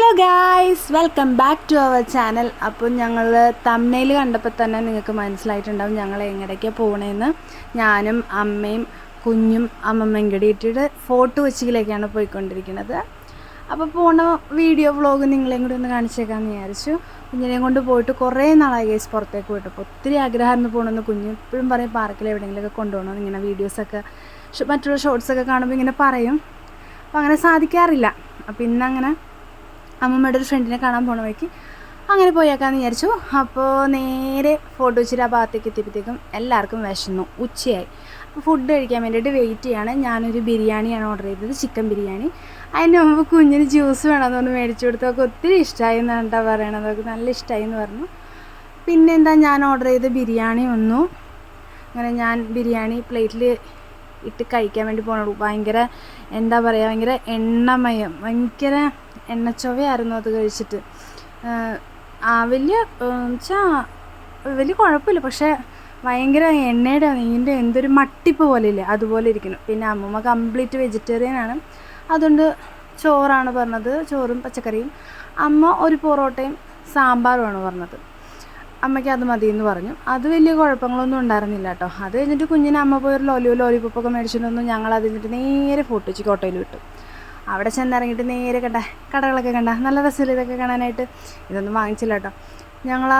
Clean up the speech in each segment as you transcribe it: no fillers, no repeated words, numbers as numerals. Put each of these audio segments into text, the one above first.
Hello guys, welcome back to our channel. അപ്പോൾ ഞങ്ങൾ thumbnail കണ്ടപ്പോൾ തന്നെ നിങ്ങൾക്ക് മനസ്സിലായിട്ടുണ്ടാവും ഞങ്ങൾ എങ്ങടേക്കാണ് പോകണേന്ന്. ഞാനും അമ്മയും കുഞ്ഞും അമ്മമ്മയും കൂടി ഇട്ടിട്ട് ഫോർട്ട് കൊച്ചിയിലേക്കാണ് പോയിക്കൊണ്ടിരിക്കുന്നത്. അപ്പോൾ പോണ വീഡിയോ വ്ളോഗ് നിങ്ങളെയും കൂടി ഒന്ന് കാണിച്ചേക്കാമെന്ന് വിചാരിച്ചു. കുഞ്ഞിനെയും കൊണ്ട് പോയിട്ട് കുറേ നാളായി ഗൈസ് പുറത്തേക്ക് പോയിട്ട്. അപ്പോൾ ഒത്തിരി ആഗ്രഹമായിരുന്നു പോകണമെന്ന്. കുഞ്ഞ് എപ്പോഴും പറയും പാർക്കിൽ എവിടെയെങ്കിലുമൊക്കെ കൊണ്ടുപോകണം. ഇങ്ങനെ വീഡിയോസൊക്കെ മറ്റുള്ള ഷോർട്സൊക്കെ കാണുമ്പോൾ ഇങ്ങനെ പറയും. അപ്പോൾ അങ്ങനെ സാധിക്കാറില്ല. അപ്പോൾ ഇന്നങ്ങനെ അമ്മമ്മയുടെ ഒരു ഫ്രണ്ടിനെ കാണാൻ പോണ വഴിക്ക് അങ്ങനെ പോയേക്കാമെന്ന് വിചാരിച്ചു. അപ്പോൾ നേരെ ഫോർട്ട് കൊച്ചിയിൽ ആ ഭാഗത്തേക്ക് എത്തിയപ്പോഴത്തേക്കും എല്ലാവർക്കും വിശന്നു, ഉച്ചയായി. അപ്പോൾ ഫുഡ് കഴിക്കാൻ വേണ്ടിയിട്ട് വെയിറ്റ് ചെയ്യാണ്. ഞാനൊരു ബിരിയാണിയാണ് ഓർഡർ ചെയ്തത്, ചിക്കൻ ബിരിയാണി. അതിൻ്റെ മുമ്പ് കുഞ്ഞിന് ജ്യൂസ് വേണമെന്ന് പറഞ്ഞ് മേടിച്ചു കൊടുത്തു. അവർക്ക് ഒത്തിരി ഇഷ്ടമായി എന്നാണ് കേട്ടോ പറയണത്. അവർക്ക് നല്ല ഇഷ്ടമായി എന്ന് പറഞ്ഞു. പിന്നെന്താ, ഞാൻ ഓർഡർ ചെയ്ത ബിരിയാണി വന്നു. അങ്ങനെ ഞാൻ ബിരിയാണി പ്ലേറ്റിൽ ഇട്ട് കഴിക്കാൻ വേണ്ടി പോകണുള്ളൂ. ഭയങ്കര എന്താ പറയുക, ഭയങ്കര എണ്ണമയം, ഭയങ്കര എണ്ണച്ചൊവയായിരുന്നു അത് കഴിച്ചിട്ട്. വലിയ കുഴപ്പമില്ല, പക്ഷേ ഭയങ്കര എണ്ണയുടെ നെയ്യിൻ്റെ എന്തൊരു മട്ടിപ്പ് പോലെ ഇല്ലേ, അതുപോലെ ഇരിക്കുന്നു. പിന്നെ അമ്മമ്മ കംപ്ലീറ്റ് വെജിറ്റേറിയനാണ്, അതുകൊണ്ട് ചോറാണ് പറഞ്ഞത്, ചോറും പച്ചക്കറിയും. അമ്മ ഒരു പൊറോട്ടയും സാമ്പാറുമാണ് പറഞ്ഞത്. അമ്മയ്ക്ക് അത് മതി എന്ന് പറഞ്ഞു. അത് വലിയ കുഴപ്പങ്ങളൊന്നും ഉണ്ടായിരുന്നില്ല കേട്ടോ. അത് കഴിഞ്ഞിട്ട് കുഞ്ഞിനെ അമ്മ പോയൊരു ലോലിപ്പൊക്കെ മേടിച്ചിട്ടൊന്നും ഞങ്ങൾ അത് കഴിഞ്ഞിട്ട് നേരെ ഫോർട്ട് കൊച്ചി കോട്ടയിൽ വിട്ടു. അവിടെ ചെന്നിറങ്ങിയിട്ട് നേരെ കടകളൊക്കെ കണ്ട നല്ല രസമില്ല ഇതൊക്കെ കാണാനായിട്ട്. ഇതൊന്നും വാങ്ങിച്ചില്ല കേട്ടോ. ഞങ്ങൾ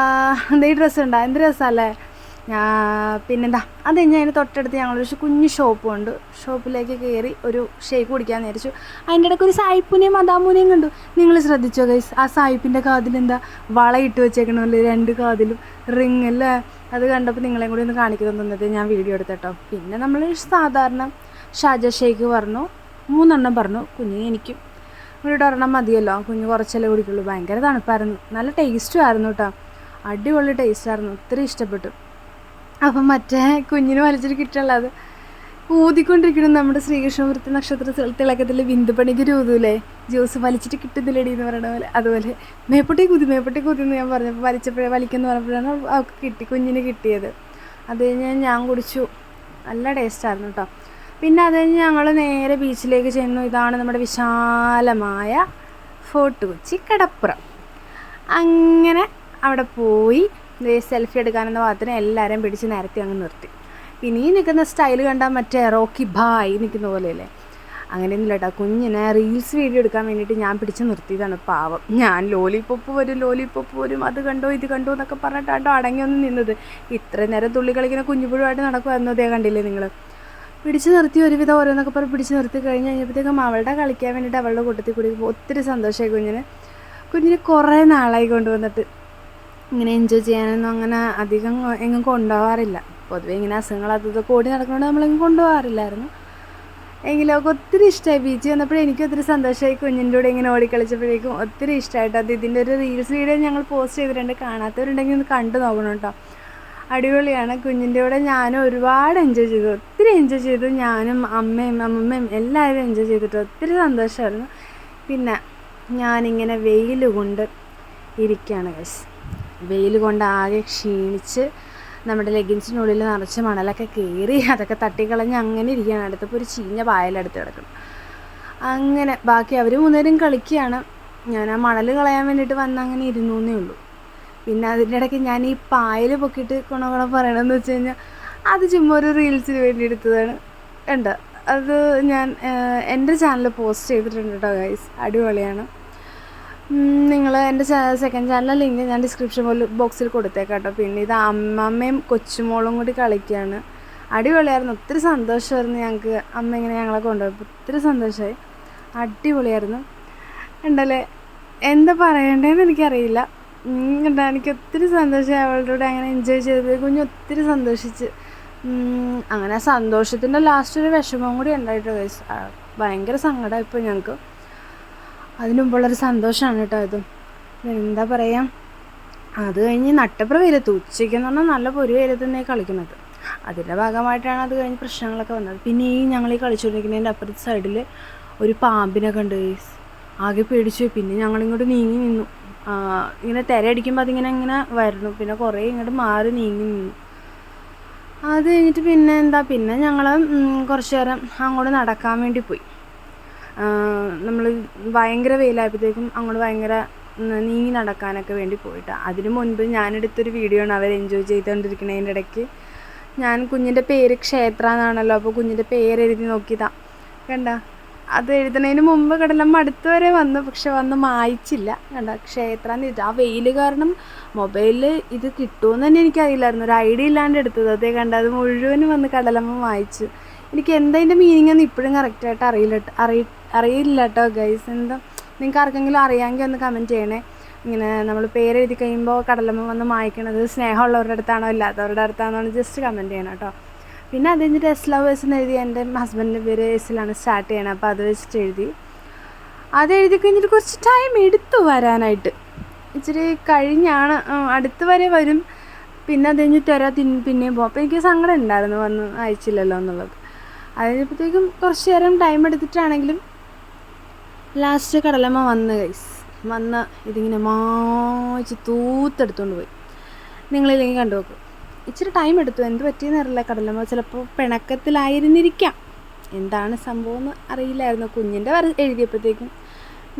ഈ ഡ്രസ്സ് ഉണ്ടാ, എന്ത് രസമല്ലേ. പിന്നെന്താ, അത് കഴിഞ്ഞ് അതിന് തൊട്ടടുത്ത് ഞങ്ങളൊരു കുഞ്ഞു ഷോപ്പുണ്ട്. ഷോപ്പിലേക്ക് കയറി ഒരു ഷേക്ക് കുടിക്കാമെന്ന് വിചാരിച്ചു. അതിൻ്റെ ഇടയ്ക്ക് ഒരു സായിപ്പൂനെയും മദാമൂനെയും കണ്ടു. നിങ്ങൾ ശ്രദ്ധിച്ചോ ഗൈസ്, ആ സായിപ്പിൻ്റെ കാതിലെന്താ വളയിട്ട് വെച്ചേക്കണമല്ലോ, 2 കാതിലും റിങ് അല്ലേ. അത് കണ്ടപ്പോൾ നിങ്ങളെയും കൂടി ഒന്ന് കാണിക്കുന്നു തന്നിട്ട് ഞാൻ വീഡിയോ എടുത്തേട്ടോ. പിന്നെ നമ്മൾ സാധാരണ ഷാജ ഷേക്ക് പറഞ്ഞു, 3 പറഞ്ഞു. കുഞ്ഞിന് എനിക്കും ഇവിടെ ഒരെണ്ണം മതിയല്ലോ, കുഞ്ഞ് കുറച്ചല്ലേ കുടിക്കുള്ളൂ. ഭയങ്കര തണുപ്പായിരുന്നു, നല്ല ടേസ്റ്റും ആയിരുന്നു കേട്ടോ. അടിപൊളി ടേസ്റ്റായിരുന്നു, ഒത്തിരി ഇഷ്ടപ്പെട്ടു. അപ്പം മറ്റേ കുഞ്ഞിന് വലിച്ചിട്ട് കിട്ടുള്ളത് ഊതിക്കൊണ്ടിരിക്കണം. നമ്മുടെ ശ്രീകൃഷ്ണപുരത്ത് നക്ഷത്ര തിളക്കത്തിൽ ബിന്ദുപണിക്ക് ഊതൂലേ, ജ്യൂസ് വലിച്ചിട്ട് കിട്ടുന്നില്ലടി എന്ന് പറയണ പോലെ. അതുപോലെ മേപ്പൊട്ടി കുതി എന്ന് ഞാൻ പറഞ്ഞപ്പോൾ വലിക്കെന്ന് പറഞ്ഞപ്പോഴാണ് അവൾക്ക് കുഞ്ഞിന് കിട്ടിയത്. അത് കഴിഞ്ഞ് ഞാൻ കുടിച്ചു, നല്ല ടേസ്റ്റായിരുന്നു കേട്ടോ. പിന്നെ അത് കഴിഞ്ഞ് ഞങ്ങൾ നേരെ ബീച്ചിലേക്ക് ചെന്നു. ഇതാണ് നമ്മുടെ വിശാലമായ ഫോർട്ട് കൊച്ചി കടപ്പുറം. അങ്ങനെ അവിടെ പോയി സെൽഫി എടുക്കാനെന്ന ഭാഗത്തിന് എല്ലാവരെയും പിടിച്ച് നിരത്തി അങ്ങ് നിർത്തി. പിന്നെ ഈ നിൽക്കുന്ന സ്റ്റൈൽ കണ്ടാൽ മറ്റേ റോക്കി ഭായ് നിൽക്കുന്ന പോലെയല്ലേ, അങ്ങനെയൊന്നുമില്ല കേട്ടോ. കുഞ്ഞിനെ റീൽസ് വീഡിയോ എടുക്കാൻ വേണ്ടിയിട്ട് ഞാൻ പിടിച്ച് നിർത്തിയതാണ് പാവം. ഞാൻ ലോലിപ്പോപ്പ് വരും അത് കണ്ടോ ഇത് കണ്ടോ എന്നൊക്കെ പറഞ്ഞിട്ടാട്ടോ അടങ്ങിയൊന്നും നിന്നത്. ഇത്രയും നേരം തുള്ളി കളിക്കുന്ന കുഞ്ഞുപുഴുവായിട്ട് നടക്കുമായിരുന്നു. അതേ കണ്ടില്ലേ നിങ്ങൾ. പിടിച്ച് നിർത്തി ഒരുവിധം ഓരോന്നൊക്കെ പറഞ്ഞ് പിടിച്ച് നിർത്തി കഴിഞ്ഞ് കഴിഞ്ഞപ്പോഴത്തേക്കും അവളുടെ കളിക്കാൻ വേണ്ടിയിട്ട് അവളുടെ കൂട്ടത്തിൽ കൂടി ഒത്തിരി സന്തോഷമായി കുഞ്ഞിന് കുറേ നാളായി കൊണ്ടുവന്നിട്ട്. ഇങ്ങനെ എൻജോയ് ചെയ്യാനൊന്നും അങ്ങനെ അധികം എങ്ങും കൊണ്ടുപോകാറില്ല. പൊതുവെ ഇങ്ങനെ അസുഖങ്ങൾ അതൊക്കെ ഓടി നടക്കുന്നതുകൊണ്ട് നമ്മളെങ്ങും കൊണ്ടുപോകാറില്ലായിരുന്നു. എങ്കിലും ഒക്കെ ഒത്തിരി ഇഷ്ടമായി. ബീച്ച് വന്നപ്പോഴും എനിക്ക് ഒത്തിരി സന്തോഷമായി. കുഞ്ഞിൻ്റെ കൂടെ ഇങ്ങനെ ഓടിക്കളിച്ചപ്പോഴേക്കും ഒത്തിരി ഇഷ്ടമായിട്ട്. അത് ഇതിൻ്റെ ഒരു റീൽസ് വീഡിയോ ഞങ്ങൾ പോസ്റ്റ് ചെയ്തിട്ടുണ്ട്, കാണാത്തവരുണ്ടെങ്കിൽ ഒന്ന് കണ്ടു നോക്കണം കേട്ടോ. അടിപൊളിയാണ്. കുഞ്ഞിൻ്റെ കൂടെ ഞാനും ഒരുപാട് എൻജോയ് ചെയ്തു, ഒത്തിരി എൻജോയ് ചെയ്തു. ഞാനും അമ്മമ്മയും എല്ലാവരും എൻജോയ് ചെയ്തിട്ട് ഒത്തിരി സന്തോഷമായിരുന്നു. പിന്നെ ഞാനിങ്ങനെ വെയിൽ കൊണ്ട് ഇരിക്കുകയാണ് ഗൈസ്. വെയിൽ കൊണ്ട് ആകെ ക്ഷീണിച്ച് നമ്മുടെ ലെഗിൻസിനുള്ളിൽ നിറച്ച് മണലൊക്കെ കയറി അതൊക്കെ തട്ടിക്കളഞ്ഞ് അങ്ങനെ ഇരിക്കുകയാണ്. അടുത്തപ്പോൾ ഒരു ചീഞ്ഞ പായലെടുത്ത് കിടക്കണം. അങ്ങനെ ബാക്കി അവർ 3 പേരും കളിക്കുകയാണ്. ഞാൻ ആ മണൽ കളയാൻ വേണ്ടിയിട്ട് വന്ന് അങ്ങനെ ഇരുന്നേ ഉള്ളൂ. പിന്നെ അതിൻ്റെ ഇടയ്ക്ക് ഞാൻ ഈ പായൽ പൊക്കിയിട്ട് ഗുണഗുണം പറയണമെന്ന് വെച്ച് കഴിഞ്ഞാൽ അത് ചുമ്മാ ഒരു റീൽസിന് വേണ്ടി എടുത്തതാണ്. ഉണ്ട്, അത് ഞാൻ എൻ്റെ ചാനലിൽ പോസ്റ്റ് ചെയ്തിട്ടുണ്ട് കേട്ടോ ഗൈസ്. അടിപൊളിയാണ്. നിങ്ങൾ എൻ്റെ സെക്കൻഡ് ചാനലിലെ ലിങ്ക് ഞാൻ ഡിസ്ക്രിപ്ഷൻ ബോക്സിൽ കൊടുത്തേക്കാം കേട്ടോ. പിന്നെ ഇത് അമ്മമ്മയും കൊച്ചുമോളും കൂടി കളിക്കുകയാണ്. അടിപൊളിയായിരുന്നു, ഒത്തിരി സന്തോഷമായിരുന്നു ഞങ്ങൾക്ക്. അമ്മ ഇങ്ങനെ ഞങ്ങളെ കൊണ്ടുപോയപ്പോൾ ഒത്തിരി സന്തോഷമായി, അടിപൊളിയായിരുന്നു. ഉണ്ടല്ലേ, എന്താ പറയണ്ടതെന്ന് എനിക്കറിയില്ല. എനിക്ക് ഒത്തിരി സന്തോഷമായി അവളുടെ കൂടെ അങ്ങനെ എൻജോയ് ചെയ്തത്. കുഞ്ഞ് ഒത്തിരി സന്തോഷിച്ച്. അങ്ങനെ സന്തോഷത്തിൻ്റെ ലാസ്റ്റ് ഒരു വിഷമവും കൂടി ഉണ്ടായിട്ട് ഗൈസ്. ഭയങ്കര സങ്കടമായി ഇപ്പോൾ ഞങ്ങൾക്ക്. അതിന് മുമ്പുള്ളൊരു സന്തോഷമാണ് കേട്ടോ ഇതും. എന്താ പറയുക, അത് കഴിഞ്ഞ് നട്ടപ്ര വെയിലത്ത് ഉച്ചയ്ക്കെന്ന് പറഞ്ഞാൽ നല്ല പൊരി വെയിലത്ത് തന്നെ കളിക്കുന്നത്. അതിൻ്റെ ഭാഗമായിട്ടാണ് അത് കഴിഞ്ഞ് പ്രശ്നങ്ങളൊക്കെ വന്നത്. പിന്നെ ഞങ്ങൾ ഈ കളിച്ചുകൊണ്ടിരിക്കുന്നതിൻ്റെ അപ്പുറത്തെ സൈഡിൽ ഒരു പാമ്പിനെ കണ്ടു ഗൈസ്. ആകെ പേടിച്ചു. പിന്നെ ഞങ്ങളിങ്ങോട്ട് നീങ്ങി നിന്നു. ഇങ്ങനെ തിരയടിക്കുമ്പോൾ അതിങ്ങനെ വരുന്നു. പിന്നെ കുറേ ഇങ്ങോട്ട് മാറി നീങ്ങി നിന്നു. അത് കഴിഞ്ഞിട്ട് പിന്നെ ഞങ്ങൾ കുറച്ച് നേരം അങ്ങോട്ട് നടക്കാൻ വേണ്ടി പോയി. നമ്മൾ ഭയങ്കര വെയിലായപ്പോഴത്തേക്കും അങ്ങോട്ട് ഭയങ്കര നീങ്ങി നടക്കാനൊക്കെ വേണ്ടി പോയിട്ടാണ്. അതിന് മുൻപ് ഞാനെടുത്തൊരു വീഡിയോ ആണ് അവർ എൻജോയ് ചെയ്തുകൊണ്ടിരിക്കുന്നതിൻ്റെ ഇടയ്ക്ക്. ഞാൻ കുഞ്ഞിൻ്റെ പേര് ക്ഷേത്ര എന്നാണല്ലോ, അപ്പോൾ കുഞ്ഞിൻ്റെ പേര് എഴുതി നോക്കിയതാണ്. കണ്ട, അത് എഴുതുന്നതിന് മുമ്പ് കടലമ്മ അടുത്ത് വരെ വന്നു, പക്ഷെ വന്ന് മായ്ച്ചില്ല. കണ്ട, ക്ഷേത്ര എന്ന് എഴുതി. ആ വെയിൽ കാരണം മൊബൈലിൽ ഇത് കിട്ടുമെന്ന് തന്നെ എനിക്കറിയില്ലായിരുന്നു, ഒരു ഐഡിയ ഇല്ലാണ്ട് എടുത്തത്. അതേ കണ്ട, അത് മുഴുവനും വന്ന് കടലമ്മ മായ്ച്ചു. എനിക്ക് എന്താ അതിൻ്റെ മീനിങ് എന്ന് ഇപ്പോഴും കറക്റ്റായിട്ട് അറിയില്ല കേട്ടോ ഗൈസ്. എന്താ നിങ്ങൾക്ക് ആർക്കെങ്കിലും അറിയാമെങ്കിൽ ഒന്ന് കമൻറ്റ് ചെയ്യണേ. ഇങ്ങനെ നമ്മൾ പേരെഴുതി കഴിയുമ്പോൾ കടലമ്മ വന്ന് മായ്ക്കണത് സ്നേഹമുള്ളവരുടെ അടുത്താണോ ഇല്ലാത്തവരുടെ അടുത്താണോ എന്ന് ജസ്റ്റ് കമൻറ്റ് ചെയ്യണം കേട്ടോ. പിന്നെ അത് കഴിഞ്ഞിട്ട് എസ് ലവേഴ്സ് എന്ന് എഴുതി. എൻ്റെ ഹസ്ബൻഡിൻ്റെ പേര് എസ്സിലാണ് സ്റ്റാർട്ട് ചെയ്യണം, അപ്പോൾ അത് വെച്ചിട്ട് എഴുതി. അത് എഴുതി കഴിഞ്ഞിട്ട് കുറച്ച് ടൈം എടുത്തു വരാനായിട്ട്. ഇച്ചിരി കഴിഞ്ഞാണ്, അടുത്ത് വരെ വരും, പിന്നെ അത് കഴിഞ്ഞിട്ട് പിന്നെയും പോകും. അപ്പോൾ എനിക്ക് സങ്കടം ഉണ്ടായിരുന്നു വന്ന് അയച്ചില്ലല്ലോ എന്നുള്ളത്. അത് കഴിഞ്ഞപ്പോഴത്തേക്കും കുറച്ച് നേരം ടൈം എടുത്തിട്ടാണെങ്കിലും ലാസ്റ്റ് കടലമ്മ വന്ന് ഗൈസ്. വന്ന് ഇതിങ്ങനെ മായ്ച്ച് തൂത്തെടുത്തുകൊണ്ട് പോയി. നിങ്ങളില്ലെങ്കിൽ കണ്ടു നോക്കും. ഇച്ചിരി ടൈം എടുത്തു, എന്ത് പറ്റിയെന്ന് അറിയില്ല. കടലമ്മ ചിലപ്പോൾ പിണക്കത്തിലായിരുന്നിരിക്കാം, എന്താണ് സംഭവം എന്ന് അറിയില്ലായിരുന്നു. കുഞ്ഞിൻ്റെ എഴുതിയപ്പോഴത്തേക്കും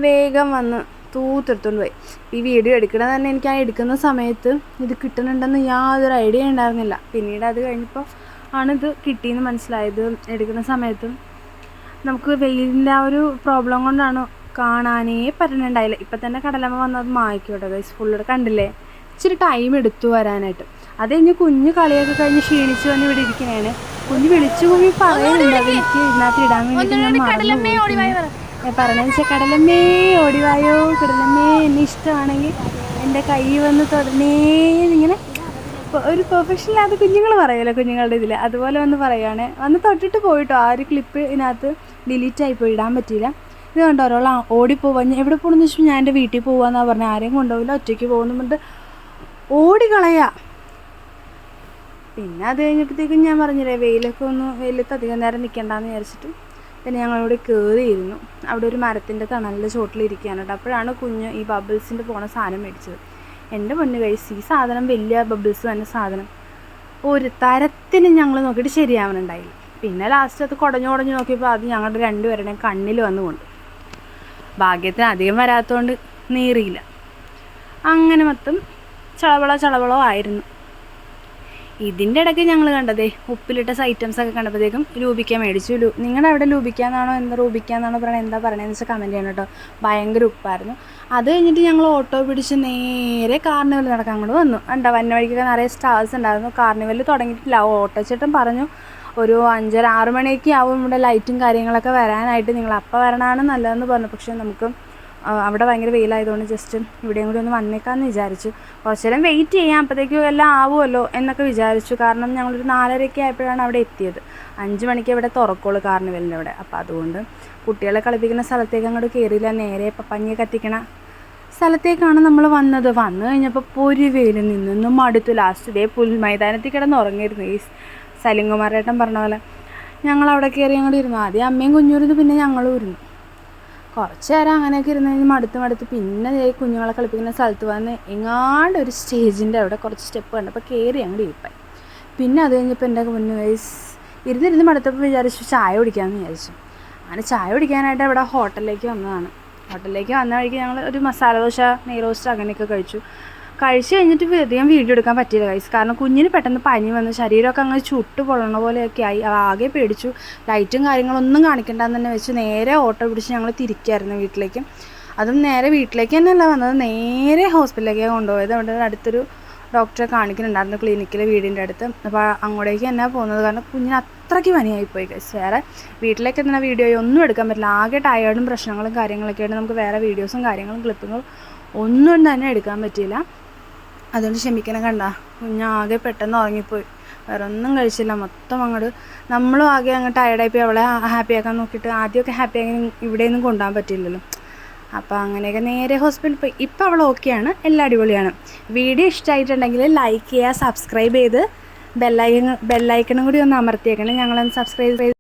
വേഗം വന്ന് തൂത്തെടുത്തുകൊണ്ട് പോയി. ഈ വീഡിയോ എടുക്കണത് തന്നെ എനിക്ക് ആ എടുക്കുന്ന സമയത്ത് ഇത് കിട്ടുന്നുണ്ടെന്ന് യാതൊരു ഐഡിയ ഉണ്ടായിരുന്നില്ല. പിന്നീട് അത് കഴിഞ്ഞപ്പോൾ ആണിത് കിട്ടിയെന്ന് മനസ്സിലായത്. എടുക്കുന്ന സമയത്തും നമുക്ക് വെയിലിൻ്റെ ആ ഒരു പ്രോബ്ലം കൊണ്ടാണ് കാണാനേ പറ്റുന്നുണ്ടായില്ല. ഇപ്പം തന്നെ കടലമ്മ വന്നത് മായ്ക്കോട്ടെ ഗൈസ്, ഫുള്ള് കണ്ടില്ലേ. ഇച്ചിരി ടൈം എടുത്തു വരാനായിട്ട്. അത് കഴിഞ്ഞ് കുഞ്ഞ് കളിയൊക്കെ കഴിഞ്ഞ് ക്ഷീണിച്ച് വന്ന് ഇവിടെ ഇരിക്കണേണ്. കുഞ്ഞ് വിളിച്ചു പോയി പറയുന്നുണ്ട്, അത് എനിക്ക് ഇതിനകത്ത് ഇടാൻ വേണ്ടിയിട്ട് ഞാൻ പറഞ്ഞതെന്ന് വെച്ചാൽ കടലമ്മേ ഓടിവായോ, കടലമ്മേ എന്നെ ഇഷ്ടമാണെങ്കിൽ എൻ്റെ കൈ വന്ന് തൊടനേ ഇങ്ങനെ ഒരു പെർഫെക്ഷനില്ലാത്ത കുഞ്ഞുങ്ങൾ പറയുമല്ലോ കുഞ്ഞുങ്ങളുടെ ഇതിൽ, അതുപോലെ വന്ന് പറയുകയാണ്. വന്ന് തൊട്ടിട്ട് പോയിട്ടോ. ആ ഒരു ക്ലിപ്പ് ഇതിനകത്ത് ഡിലീറ്റ് ആയിപ്പോയി, ഇടാൻ പറ്റിയില്ല. ഇത് കണ്ടോ, ഒരാൾ ഓടിപ്പോവാൻ. എവിടെ പോകണമെന്ന് വെച്ചാൽ ഞാൻ എൻ്റെ വീട്ടിൽ പോകാമെന്നാണ് പറഞ്ഞത്. ആരെയും കൊണ്ടുപോകില്ല, ഒറ്റയ്ക്ക് പോകുന്നുണ്ട്, ഓടിക്കളയാ. പിന്നെ അത് കഴിഞ്ഞപ്പോഴത്തേക്കും ഞാൻ പറഞ്ഞില്ലേ, വെയിലത്ത് അധികം നേരം നിൽക്കണ്ടെന്ന് വിചാരിച്ചിട്ട് പിന്നെ ഞങ്ങളിവിടെ കയറിയിരുന്നു. അവിടെ ഒരു മരത്തിൻ്റെ തണലിൻ്റെ ചോട്ടിലിരിക്കുകയാണ് കേട്ടോ. അപ്പോഴാണ് കുഞ്ഞ് ഈ ബബിൾസിൻ്റെ പോണ സാധനം മേടിച്ചത്. എൻ്റെ പൊന്ന് കഴിച്ച് ഈ സാധനം വലിയ ബബിൾസ് തന്നെ സാധനം ഒരു തരത്തിലും ഞങ്ങൾ നോക്കിയിട്ട് ശരിയാവണുണ്ടായില്ല. പിന്നെ ലാസ്റ്റ് അത് കുടഞ്ഞു നോക്കിയപ്പോൾ അത് ഞങ്ങളുടെ രണ്ടുപേരുടെയും കണ്ണിൽ വന്നുകൊണ്ട്, ഭാഗ്യത്തിന് അധികം വരാത്തതുകൊണ്ട് നീറിയില്ല. അങ്ങനെ മൊത്തം ചളവളോ ആയിരുന്നു. ഇതിൻ്റെ ഇടയ്ക്ക് ഞങ്ങൾ കണ്ടതേ ഉപ്പിലിട്ട ഐറ്റംസൊക്കെ കണ്ടപ്പോഴത്തേക്കും രൂപിക്ക മേടിച്ചു. നിങ്ങളുടെ അവിടെ രൂപിക്കാന്നാണോ റൂബിക്കാന്നാണോ പറയണത്, എന്താ പറയണതെന്ന് വെച്ചാൽ കമൻറ്റ് ചെയ്യണം കേട്ടോ. ഭയങ്കര ഉപ്പായിരുന്നു. അത് കഴിഞ്ഞിട്ട് ഞങ്ങൾ ഓട്ടോ പിടിച്ച് നേരെ കാർണിവൽ നടക്കാൻ അങ്ങോട്ട് വന്നു. വന്ന വഴിക്കൊക്കെ നിറയെ സ്റ്റാൾസ് ഉണ്ടായിരുന്നു. കാർണിവൽ തുടങ്ങിയിട്ടില്ല. ഓട്ടോ ചേട്ടൻ പറഞ്ഞു ഒരു 5-6 മണിയൊക്കെ ആവും ഇവിടെ ലൈറ്റും കാര്യങ്ങളൊക്കെ വരാനായിട്ട്, നിങ്ങൾ അപ്പം വരണമാണ് നല്ലതെന്ന് പറഞ്ഞു. പക്ഷേ നമുക്ക് അവിടെ ഭയങ്കര വെയിലായതുകൊണ്ട് ജസ്റ്റ് ഇവിടെയും കൂടി ഒന്ന് വന്നേക്കാമെന്ന് വിചാരിച്ചു. കുറച്ച് നേരം വെയിറ്റ് ചെയ്യാം, അപ്പോഴത്തേക്കും എല്ലാം ആവുമല്ലോ എന്നൊക്കെ വിചാരിച്ചു. കാരണം ഞങ്ങളൊരു 4:30 ആയപ്പോഴാണ് അവിടെ എത്തിയത്. 5 മണിക്ക് ഇവിടെ തുറക്കുള്ളൂ കാർണിവലിൻ്റെ അവിടെ. അപ്പോൾ അതുകൊണ്ട് കുട്ടികളെ കളിപ്പിക്കുന്ന സ്ഥലത്തേക്ക് അങ്ങോട്ട് കയറിയില്ല, നേരെ പഞ്ഞി കത്തിക്കണ സ്ഥലത്തേക്കാണ് നമ്മൾ വന്നത്. വന്നു കഴിഞ്ഞപ്പോൾ പൊരി വെയിൽ നിന്നൊന്നും മടുത്തു. ലാസ്റ്റ് ഇതേ പുൽമൈതാനത്തിൽ കിടന്ന് ഉറങ്ങിയിരുന്നു. ഈ സലിംകുമാരേട്ടൻ പറഞ്ഞ പോലെ ഞങ്ങളവിടെ കയറി അങ്ങോട്ട് ഇരുന്നു. ആദ്യം അമ്മയും കുഞ്ഞൂരുന്നു, പിന്നെ ഞങ്ങളും ഇരുന്നു. കുറച്ച് നേരം അങ്ങനെയൊക്കെ ഇരുന്ന് കഴിഞ്ഞ് മടുത്ത് പിന്നെ കുഞ്ഞുങ്ങളെ കളിപ്പിക്കുന്ന സ്ഥലത്ത് വന്ന് എങ്ങാണ്ട് ഒരു സ്റ്റേജിൻ്റെ അവിടെ കുറച്ച് സ്റ്റെപ്പ് കണ്ടപ്പോൾ കയറി അങ്ങോട്ട് ഇരിപ്പായി. പിന്നെ അത് കഴിഞ്ഞപ്പോൾ എൻ്റെ കുഞ്ഞു ഇരുന്നിരുന്ന് മടുത്തപ്പോൾ വിചാരിച്ചു ചായ കുടിക്കാമെന്ന് വിചാരിച്ചു. അങ്ങനെ ചായ കുടിക്കാനായിട്ട് ഇവിടെ ഹോട്ടലിലേക്ക് വന്നതാണ്. ഹോട്ടലിലേക്ക് വന്ന വഴിക്ക് ഞങ്ങൾ ഒരു മസാല ദോശ, നെയ് റോസ്റ്റ് അങ്ങനെയൊക്കെ കഴിച്ചു കഴിഞ്ഞിട്ട് അധികം വീഡിയോ എടുക്കാൻ പറ്റിയില്ല ഗൈസ്. കാരണം കുഞ്ഞിന് പെട്ടെന്ന് പനി വന്ന് ശരീരമൊക്കെ അങ്ങനെ ചുട്ട് പൊള്ളണ പോലെയൊക്കെ ആയി. ആകെ പേടിച്ചു. ലൈറ്റും കാര്യങ്ങളൊന്നും കാണിക്കണ്ടെന്ന് തന്നെ വെച്ച് നേരെ ഓട്ടോ പിടിച്ച് ഞങ്ങൾ തിരിക്കായിരുന്നു വീട്ടിലേക്ക്. അതും നേരെ വീട്ടിലേക്ക് തന്നെയല്ല വന്നത്, നേരെ ഹോസ്പിറ്റലിലേക്കാണ് കൊണ്ടുപോയത്. അവിടെ അടുത്തൊരു ഡോക്ടറെ കാണിക്കുന്നുണ്ടായിരുന്നു ക്ലിനിക്കിൽ, വീടിൻ്റെ അടുത്ത്. അപ്പോൾ അങ്ങോട്ടേക്ക് തന്നെ പോകുന്നത്. കാരണം കുഞ്ഞിന് അത്രയ്ക്ക് പനിയായിപ്പോയി ഗൈസ്. വേറെ വീട്ടിലേക്ക് എത്തുന്ന വീഡിയോ ഒന്നും എടുക്കാൻ പറ്റില്ല. ആകെ ടയേർഡും പ്രശ്നങ്ങളും കാര്യങ്ങളൊക്കെ ആയിട്ട് നമുക്ക് വേറെ വീഡിയോസും കാര്യങ്ങളും ക്ലിപ്പുകളും ഒന്നും തന്നെ എടുക്കാൻ പറ്റിയില്ല. അതുകൊണ്ട് ക്ഷമിക്കണം. കണ്ട കുഞ്ഞാകെ പെട്ടെന്ന് ഉറങ്ങിപ്പോയി, വേറെ ഒന്നും കഴിച്ചില്ല. മൊത്തം അങ്ങോട്ട് നമ്മളും ആകെ അങ്ങ് ടയർഡായിപ്പോയി. അവളെ ഹാപ്പിയാക്കാൻ നോക്കിയിട്ട് ആദ്യമൊക്കെ ഹാപ്പിയാക്കി ഇവിടെയൊന്നും കൊണ്ടുപോകാൻ പറ്റില്ലല്ലോ. അപ്പോൾ അങ്ങനെയൊക്കെ നേരെ ഹോസ്പിറ്റലിൽ പോയി. ഇപ്പോൾ അവൾ ഓക്കെയാണ്, എല്ലാം അടിപൊളിയാണ്. വീഡിയോ ഇഷ്ടമായിട്ടുണ്ടെങ്കിൽ ലൈക്ക് ചെയ്യുക, സബ്സ്ക്രൈബ് ചെയ്ത് ബെല്ലൈക്കണും കൂടി ഒന്ന് അമർത്തിയേക്കണം. ഞങ്ങളൊന്ന് സബ്സ്ക്രൈബ് ചെയ്ത്